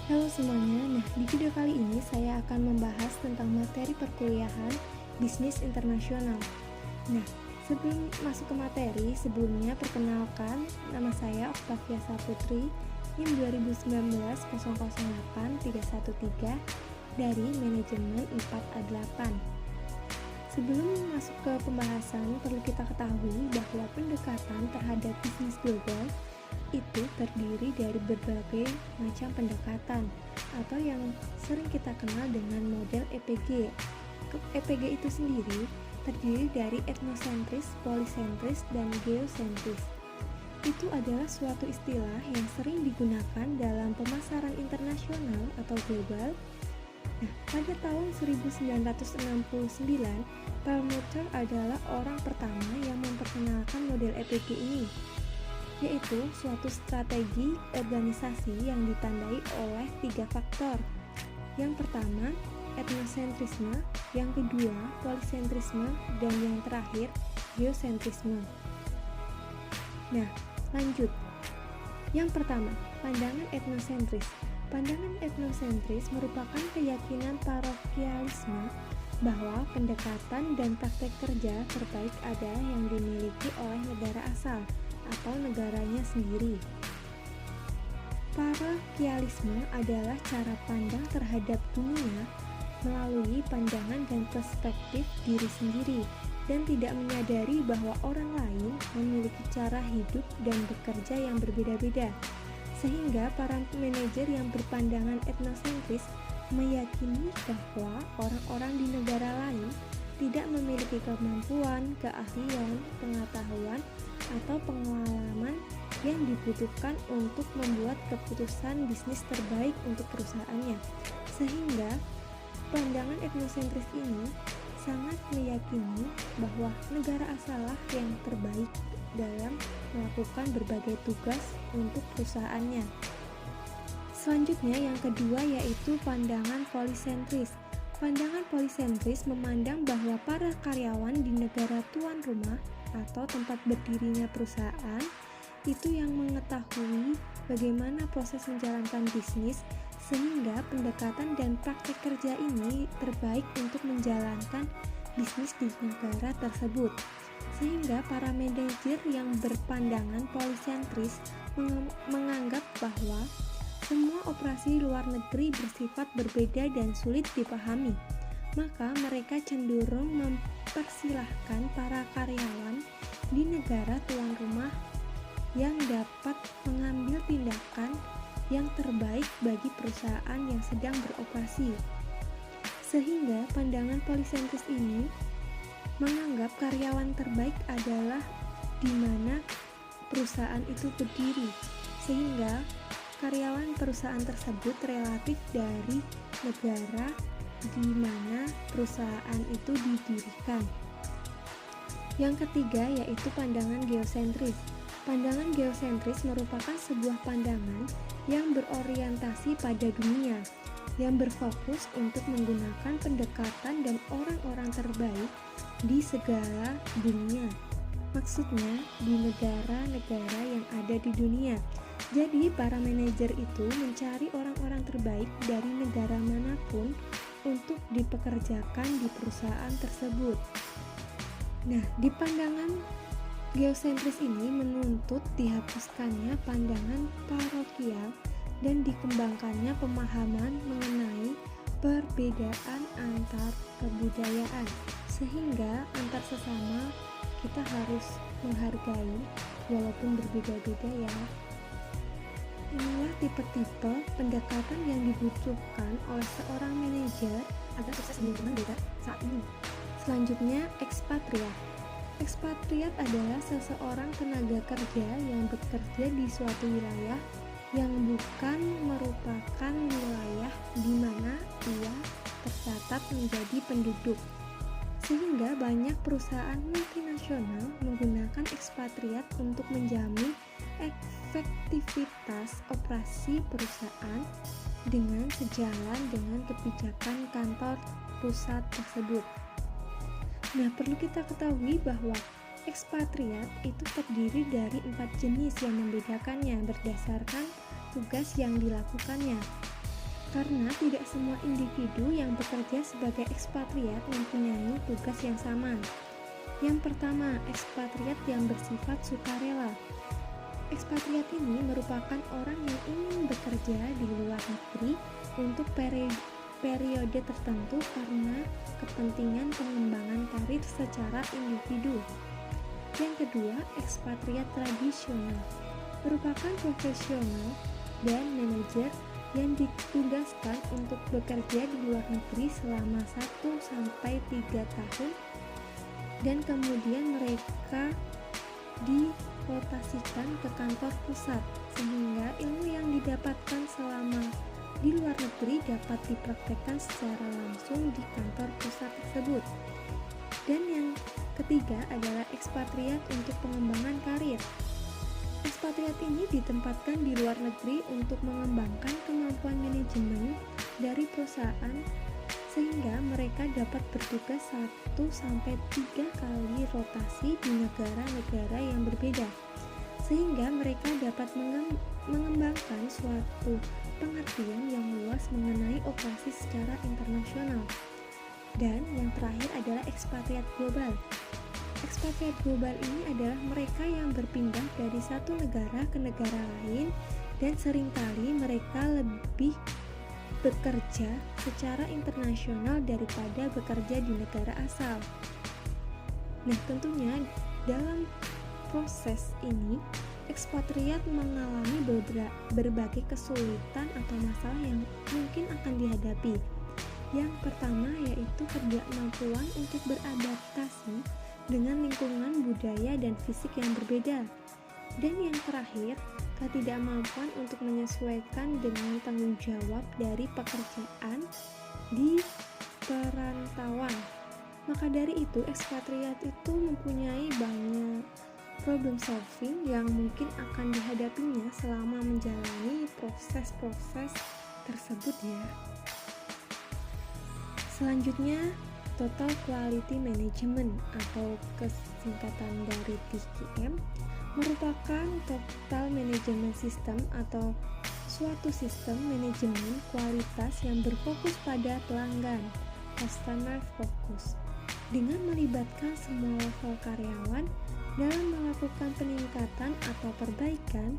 Halo semuanya, di video kali ini saya akan membahas tentang materi perkuliahan Bisnis Internasional. Nah, sebelum masuk ke materi, sebelumnya perkenalkan nama saya Octavia Saputri, NIM 2019-008313 dari Manajemen 4A8. Sebelum masuk ke pembahasan, perlu kita ketahui bahwa pendekatan terhadap bisnis global itu terdiri dari berbagai macam pendekatan atau yang sering kita kenal dengan model EPG. EPG itu sendiri terdiri dari etnosentris, polisentris, dan geosentris. Itu adalah suatu istilah yang sering digunakan dalam pemasaran internasional atau global. Nah, pada tahun 1969, Perlmutter adalah orang pertama yang memperkenalkan model EPG ini, yaitu suatu strategi organisasi yang ditandai oleh 3 faktor. Yang pertama, etnosentrisme, yang kedua, polisentrisme, dan yang terakhir, geosentrisme. Nah, lanjut. Yang pertama, pandangan etnosentris. Pandangan etnosentris merupakan keyakinan parokialisme bahwa pendekatan dan praktek kerja terbaik ada yang dimiliki oleh negara asal atau negaranya sendiri. Parokialisme adalah cara pandang terhadap dunia melalui pandangan dan perspektif diri sendiri dan tidak menyadari bahwa orang lain memiliki cara hidup dan bekerja yang berbeda-beda. Sehingga para manajer yang berpandangan etnosentris meyakini bahwa orang-orang di negara lain tidak memiliki kemampuan, keahlian, pengetahuan, atau pengalaman yang dibutuhkan untuk membuat keputusan bisnis terbaik untuk perusahaannya. Sehingga pandangan etnosentris ini sangat meyakini bahwa negara asallah yang terbaik dalam melakukan berbagai tugas untuk perusahaannya. Selanjutnya yang kedua yaitu pandangan polisentris. Pandangan polisentris memandang bahwa para karyawan di negara tuan rumah atau tempat berdirinya perusahaan itu yang mengetahui bagaimana proses menjalankan bisnis, sehingga pendekatan dan praktek kerja ini terbaik untuk menjalankan bisnis di negara tersebut. Sehingga para manajer yang berpandangan polisentris menganggap bahwa semua operasi luar negeri bersifat berbeda dan sulit dipahami, maka mereka cenderung mempersilahkan para karyawan di negara tuan rumah yang dapat mengambil tindakan yang terbaik bagi perusahaan yang sedang beroperasi. Sehingga pandangan polisentris ini menganggap karyawan terbaik adalah di mana perusahaan itu berdiri, sehingga karyawan perusahaan tersebut relatif dari negara di mana perusahaan itu didirikan. Yang ketiga yaitu pandangan geosentris. Pandangan geosentris merupakan sebuah pandangan yang berorientasi pada dunia, yang berfokus untuk menggunakan pendekatan dan orang-orang terbaik di segala dunia. Maksudnya di negara-negara yang ada di dunia. Jadi para manajer itu mencari orang-orang terbaik dari negara manapun untuk dipekerjakan di perusahaan tersebut. Nah, di pandangan geosentris ini menuntut dihapuskannya pandangan parokial dan dikembangkannya pemahaman mengenai perbedaan antar kebudayaan, sehingga antar sesama kita harus menghargai walaupun berbeda-beda ya. Inilah tipe-tipe pendekatan yang dibutuhkan oleh seorang manajer agar sukses di lingkungan beda saat ini. Selanjutnya, ekspatriat. Ekspatriat adalah seseorang tenaga kerja yang bekerja di suatu wilayah yang bukan merupakan wilayah di mana ia tercatat menjadi penduduk. Sehingga banyak perusahaan multinasional menggunakan ekspatriat untuk menjamin efektivitas operasi perusahaan dengan sejalan dengan kebijakan kantor pusat tersebut. Nah, perlu kita ketahui bahwa ekspatriat itu terdiri dari 4 jenis yang membedakannya berdasarkan tugas yang dilakukannya. Karena tidak semua individu yang bekerja sebagai ekspatriat mempunyai tugas yang sama. Yang pertama, ekspatriat yang bersifat sukarela. Ekspatriat ini merupakan orang yang ingin bekerja di luar negeri untuk periode tertentu karena kepentingan pengembangan karir secara individu. Yang kedua, ekspatriat tradisional merupakan profesional dan manajer yang ditugaskan untuk bekerja di luar negeri selama 1-3 tahun dan kemudian mereka dirotasikan ke kantor pusat sehingga ilmu yang didapatkan selama di luar negeri dapat dipraktekkan secara langsung di kantor pusat tersebut. Dan yang ketiga adalah ekspatriat untuk pengembangan karir. Ekspatriat ini ditempatkan di luar negeri untuk mengembangkan kemampuan manajemen dari perusahaan sehingga mereka dapat bertugas 1-3 kali rotasi di negara-negara yang berbeda sehingga mereka dapat mengembangkan suatu pengertian yang luas mengenai operasi secara internasional. Dan yang terakhir adalah ekspatriat global. Ekspatriat global ini adalah mereka yang berpindah dari satu negara ke negara lain dan seringkali mereka lebih bekerja secara internasional daripada bekerja di negara asal. Nah, tentunya dalam proses ini ekspatriat mengalami berbagai kesulitan atau masalah yang mungkin akan dihadapi. Yang pertama yaitu ketidakmampuan untuk beradaptasi dengan lingkungan budaya dan fisik yang berbeda. Dan yang terakhir, ketidakmampuan untuk menyesuaikan dengan tanggung jawab dari pekerjaan di perantauan. Maka dari itu, ekspatriat itu mempunyai banyak problem solving yang mungkin akan dihadapinya selama menjalani proses-proses tersebut ya. Selanjutnya, Total Quality Management atau kesingkatan dari TQM merupakan Total Management System atau suatu sistem manajemen kualitas yang berfokus pada pelanggan, customer focus, dengan melibatkan semua level karyawan dalam melakukan peningkatan atau perbaikan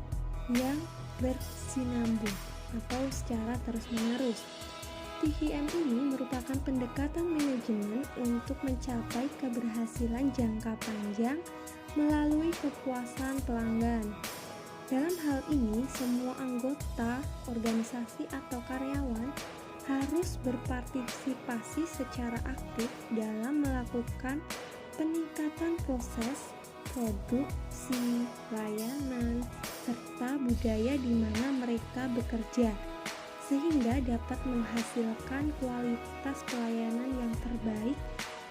yang bersinambung atau secara terus-menerus. TQM ini merupakan pendekatan manajemen untuk mencapai keberhasilan jangka panjang melalui kepuasan pelanggan. Dalam hal ini, semua anggota organisasi atau karyawan harus berpartisipasi secara aktif dalam melakukan peningkatan proses, produksi, layanan, serta budaya di mana mereka bekerja, sehingga dapat menghasilkan kualitas pelayanan yang terbaik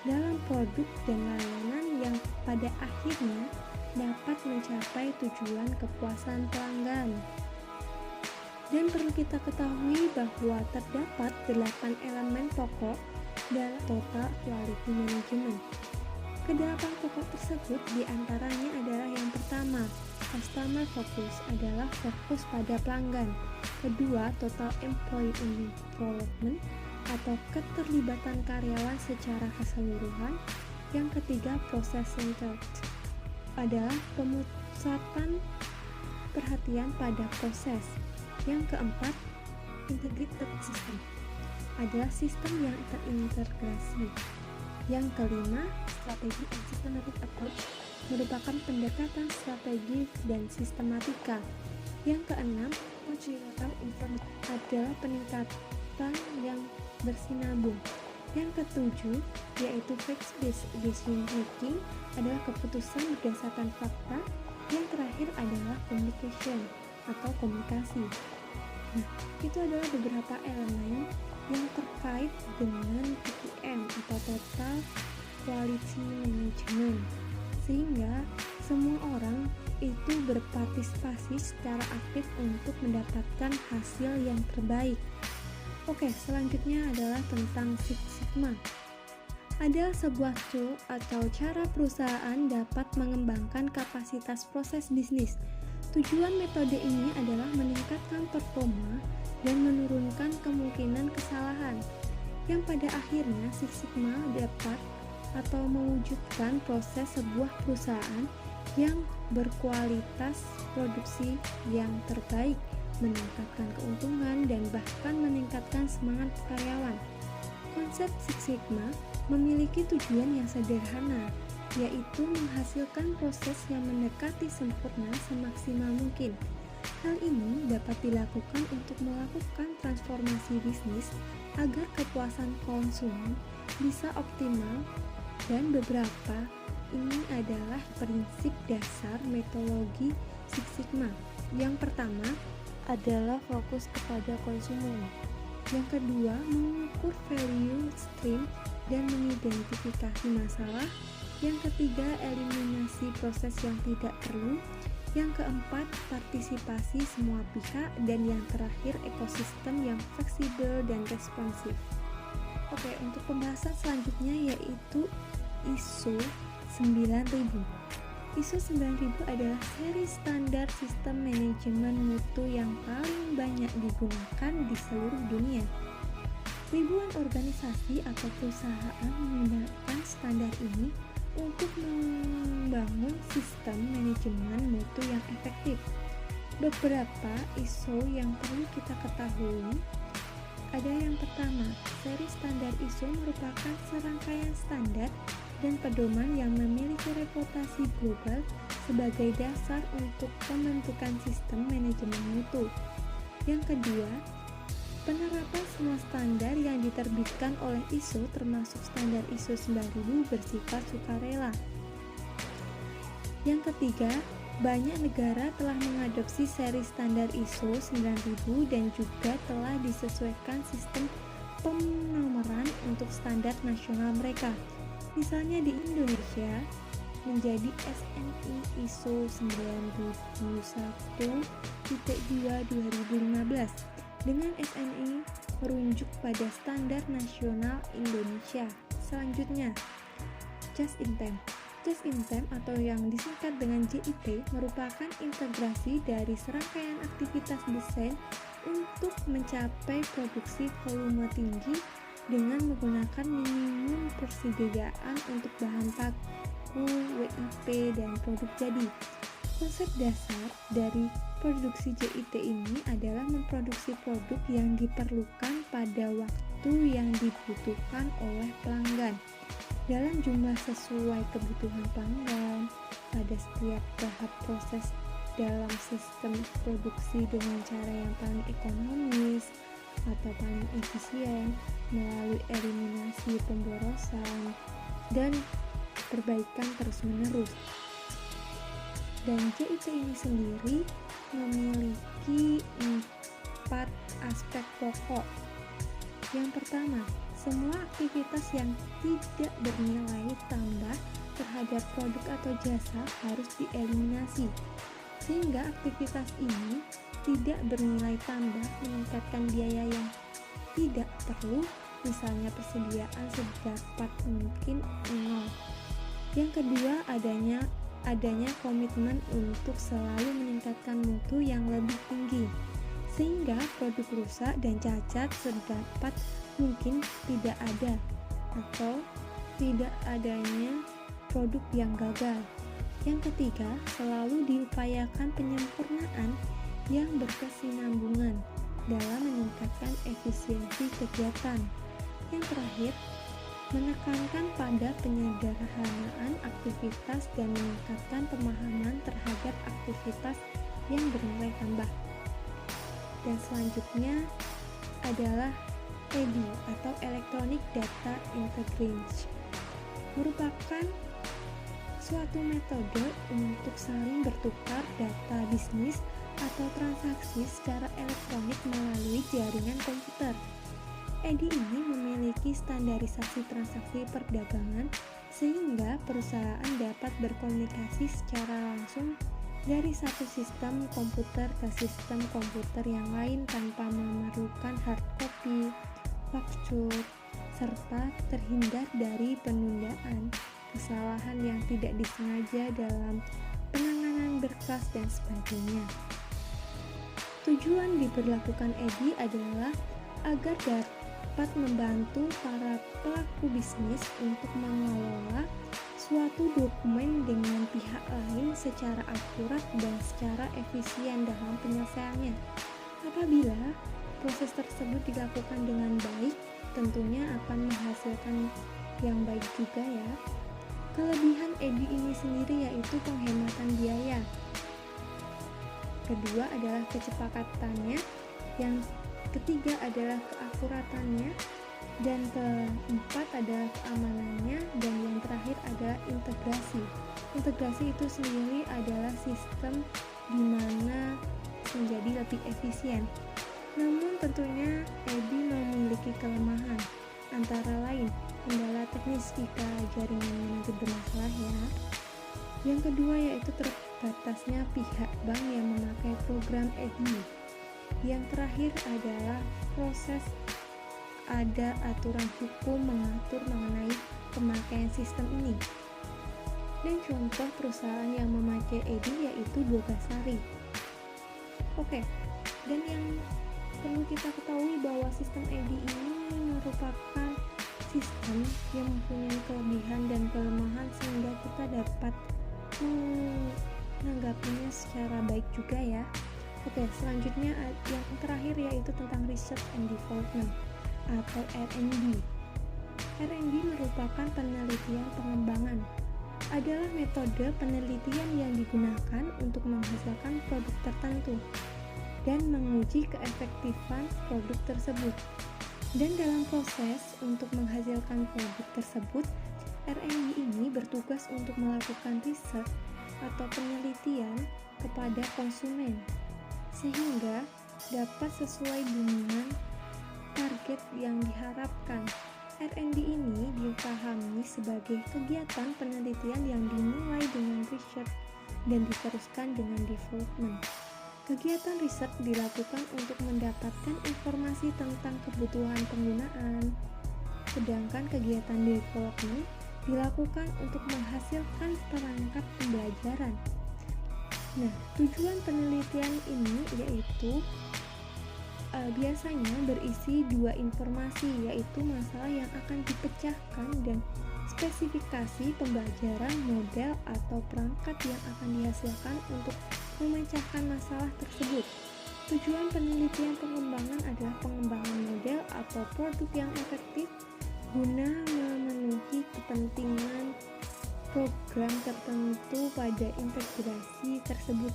dalam produk dan layanan yang pada akhirnya dapat mencapai tujuan kepuasan pelanggan. Dan perlu kita ketahui bahwa terdapat 8 elemen pokok dalam Total Quality Management. Kedelapan pokok tersebut diantaranya adalah yang pertama, Customer Focus adalah fokus pada pelanggan. Kedua, Total Employee Involvement atau keterlibatan karyawan secara keseluruhan. Yang ketiga, Process Centered adalah pemusatan perhatian pada proses. Yang keempat, Integrated System adalah sistem yang terintegrasi. Yang kelima, Strategy and Systematic Approach merupakan pendekatan strategi dan sistematika. Yang keenam, Multilateral Information adalah peningkatan yang bersinambung. Yang ketujuh, yaitu Facts-Based Decision Making adalah keputusan berdasarkan fakta. Yang terakhir adalah Communication atau komunikasi. Nah, itu adalah beberapa elemen yang terkait dengan TQM atau Total Quality Management, sehingga semua orang itu berpartisipasi secara aktif untuk mendapatkan hasil yang terbaik. Oke, selanjutnya adalah tentang Six Sigma. Adalah sebuah tool atau cara perusahaan dapat mengembangkan kapasitas proses bisnis. Tujuan metode ini adalah meningkatkan performa dan menurunkan kemungkinan kesalahan, yang pada akhirnya Six Sigma dapat atau mewujudkan proses sebuah perusahaan yang berkualitas produksi yang terbaik, meningkatkan keuntungan, dan bahkan meningkatkan semangat karyawan. Konsep Six Sigma memiliki tujuan yang sederhana, yaitu menghasilkan proses yang mendekati sempurna semaksimal mungkin. Hal ini dapat dilakukan untuk melakukan transformasi bisnis agar kepuasan konsumen bisa optimal, dan beberapa ini adalah prinsip dasar metodologi Six Sigma. Yang pertama adalah fokus kepada konsumen. Yang kedua, mengukur value stream dan mengidentifikasi masalah. Yang ketiga, eliminasi proses yang tidak perlu. Yang keempat, partisipasi semua pihak. Dan yang terakhir, ekosistem yang fleksibel dan responsif. Oke, untuk pembahasan selanjutnya yaitu ISO 9000. ISO 9000 adalah seri standar sistem manajemen mutu yang paling banyak digunakan di seluruh dunia. Ribuan organisasi atau perusahaan menggunakan standar ini untuk membangun sistem manajemen mutu yang efektif. Beberapa ISO yang perlu kita ketahui ada yang pertama, seri standar ISO merupakan serangkaian standar dan pedoman yang memiliki reputasi global sebagai dasar untuk pembentukan sistem manajemen mutu. Yang kedua, penerapan semua standar yang diterbitkan oleh ISO termasuk standar ISO 9000 bersifat sukarela. Yang ketiga, banyak negara telah mengadopsi seri standar ISO 9000 dan juga telah disesuaikan sistem penomoran untuk standar nasional mereka. Misalnya di Indonesia menjadi SNI ISO 9001-2/2015 dengan SNI merujuk pada standar nasional Indonesia. Selanjutnya, Just in Time. Just in Time atau yang disingkat dengan JIT merupakan integrasi dari serangkaian aktivitas desain untuk mencapai produksi volume tinggi dengan menggunakan minimum persediaan untuk bahan baku, WIP, dan produk jadi. Konsep dasar dari produksi JIT ini adalah memproduksi produk yang diperlukan pada waktu yang dibutuhkan oleh pelanggan dalam jumlah sesuai kebutuhan pelanggan pada setiap tahap proses dalam sistem produksi dengan cara yang paling ekonomis atau paling efisien melalui eliminasi pemborosan dan perbaikan terus-menerus. Dan JIT ini sendiri memiliki 4 aspek pokok. Yang pertama, semua aktivitas yang tidak bernilai tambah terhadap produk atau jasa harus dieliminasi, sehingga aktivitas ini tidak bernilai tambah meningkatkan biaya yang tidak perlu, misalnya persediaan sedapat mungkin nol. Yang kedua, adanya komitmen untuk selalu meningkatkan mutu yang lebih tinggi, sehingga produk rusak dan cacat sedapat mungkin tidak ada, atau tidak adanya produk yang gagal. Yang ketiga, selalu diupayakan penyempurnaan yang berkesinambungan dalam meningkatkan efisiensi kegiatan. Yang terakhir, menekankan pada penyederhanaan aktivitas dan meningkatkan pemahaman terhadap aktivitas yang bernilai tambah. Dan selanjutnya adalah EDI atau Electronic Data Integration, merupakan suatu metode untuk saling bertukar data bisnis atau transaksi secara elektronik melalui jaringan komputer. EDI ini memiliki standarisasi transaksi perdagangan sehingga perusahaan dapat berkomunikasi secara langsung dari satu sistem komputer ke sistem komputer yang lain tanpa memerlukan hard copy, faktur, serta terhindar dari penundaan, kesalahan yang tidak disengaja dalam penanganan berkas dan sebagainya. Tujuan diberlakukan EDI adalah agar dapat membantu para pelaku bisnis untuk mengelola suatu dokumen dengan pihak lain secara akurat dan secara efisien dalam penyelesaiannya. Apabila proses tersebut dilakukan dengan baik, tentunya akan menghasilkan yang baik juga ya. Kelebihan EDI ini sendiri yaitu penghematan biaya. Kedua adalah kecepatannya, yang ketiga adalah keakuratannya, dan keempat adalah keamanannya, dan yang terakhir adalah integrasi. Integrasi itu sendiri adalah sistem di mana menjadi lebih efisien. Namun tentunya EDI memiliki kelemahan, antara lain kendala teknis jika jaringannya nanti bermasalah ya. Yang kedua yaitu terbatasnya pihak bank yang memakai program EDI. Yang terakhir adalah proses ada aturan hukum mengatur mengenai pemakaian sistem ini. Dan contoh perusahaan yang memakai EDI yaitu Bogasari. Oke, dan yang perlu kita ketahui bahwa sistem EDI ini merupakan sistem yang mempunyai kelebihan dan kelemahan sehingga kita dapat menanggapinya secara baik juga ya. Oke, selanjutnya yang terakhir yaitu tentang Research and Development atau R&D. R&D merupakan penelitian pengembangan. Adalah metode penelitian yang digunakan untuk menghasilkan produk tertentu dan menguji keefektifan produk tersebut. Dan dalam proses untuk menghasilkan produk tersebut, R&D ini bertugas untuk melakukan riset atau penelitian kepada konsumen sehingga dapat sesuai dengan target yang diharapkan. R&D ini dipahami sebagai kegiatan penelitian yang dimulai dengan research dan diteruskan dengan development. Kegiatan riset dilakukan untuk mendapatkan informasi tentang kebutuhan penggunaan, sedangkan kegiatan development dilakukan untuk menghasilkan perangkat pembelajaran. Nah, tujuan penelitian ini yaitu biasanya berisi dua informasi, yaitu masalah yang akan dipecahkan dan spesifikasi pembelajaran model atau perangkat yang akan dihasilkan untuk memecahkan masalah tersebut. Tujuan penelitian pengembangan adalah pengembangan model atau produk yang efektif guna memenuhi kepentingan program tertentu pada integrasi tersebut.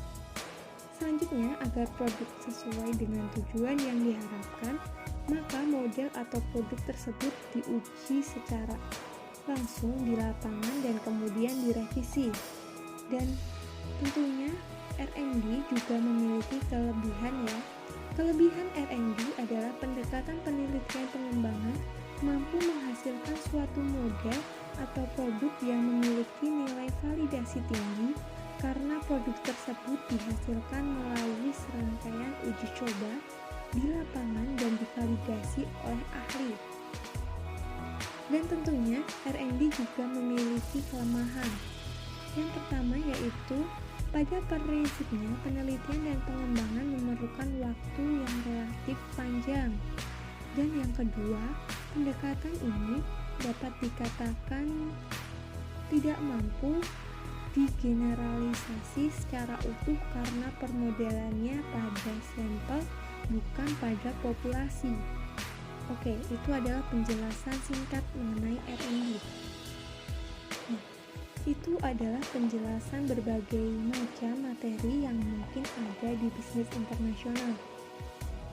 Selanjutnya, agar produk sesuai dengan tujuan yang diharapkan, maka model atau produk tersebut diuji secara langsung di lapangan dan kemudian direvisi. Dan tentunya R&D juga memiliki kelebihan ya. Kelebihan R&D adalah pendekatan penelitian pengembangan mampu menghasilkan suatu model atau produk yang memiliki nilai validasi tinggi karena produk tersebut dihasilkan melalui serangkaian uji coba di lapangan dan divalidasi oleh ahli. Dan tentunya R&D juga memiliki kelemahan. Yang pertama yaitu pada prinsipnya penelitian dan pengembangan memerlukan waktu yang relatif panjang. Dan yang kedua, pendekatan ini dapat dikatakan tidak mampu digeneralisasi secara utuh karena permodelannya pada sampel bukan pada populasi. Oke, itu adalah penjelasan singkat mengenai R&D. Itu adalah penjelasan berbagai macam materi yang mungkin ada di bisnis internasional.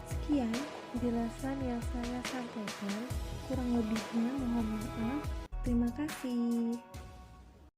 Sekian penjelasan yang saya sampaikan, kurang lebihnya mohon maaf. Terima kasih.